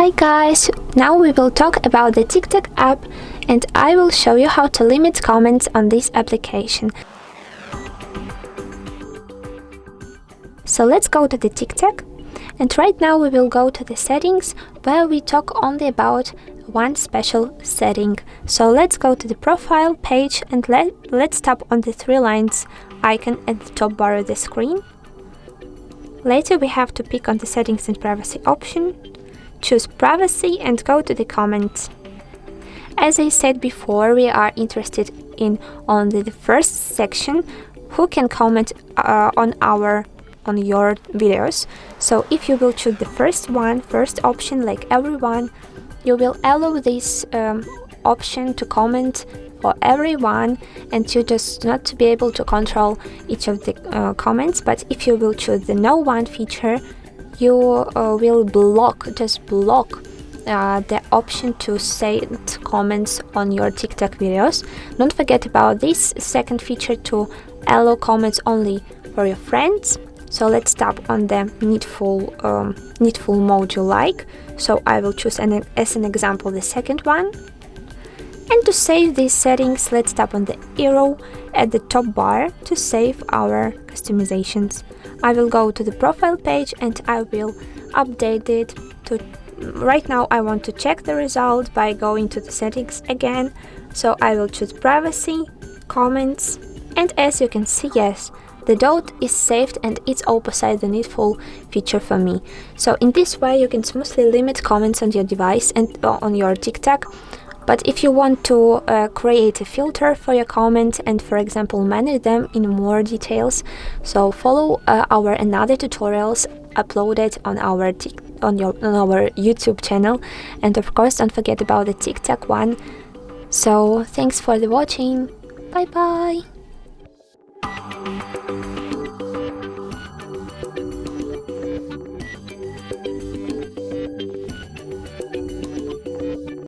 Hi guys, now we will talk about the TikTok app and I will show you how to limit comments on this application. So let's go to the TikTok, and right now we will go to the settings where we talk only about one special setting. So let's go to the profile page and let's tap on the three lines icon at the top bar of the screen. Later we have to pick on the settings and privacy option, choose privacy and go to the comments. As I said before, we are interested in only the first section, who can comment on your videos. So if you will choose the first option like everyone, you will allow this option to comment for everyone, and you just not to be able to control each of the comments. But if you will choose the no one feature, you will block the option to send comments on your TikTok videos. Don't forget about this second feature to allow comments only for your friends. So let's tap on the needful mode you like. So I will choose as an example the second one. And to save these settings, let's tap on the arrow at the top bar to save our customizations. I will go to the profile page and I will update it to... Right now I want to check the result by going to the settings again. So I will choose privacy, comments, and as you can see, yes, the dot is saved and it's opposite the needful feature for me. So in this way you can smoothly limit comments on your device and on your TikTok. But if you want to create a filter for your comments and, for example, manage them in more details, so follow our another tutorials uploaded on our YouTube channel, and of course don't forget about the TikTok one. So thanks for the watching. Bye bye.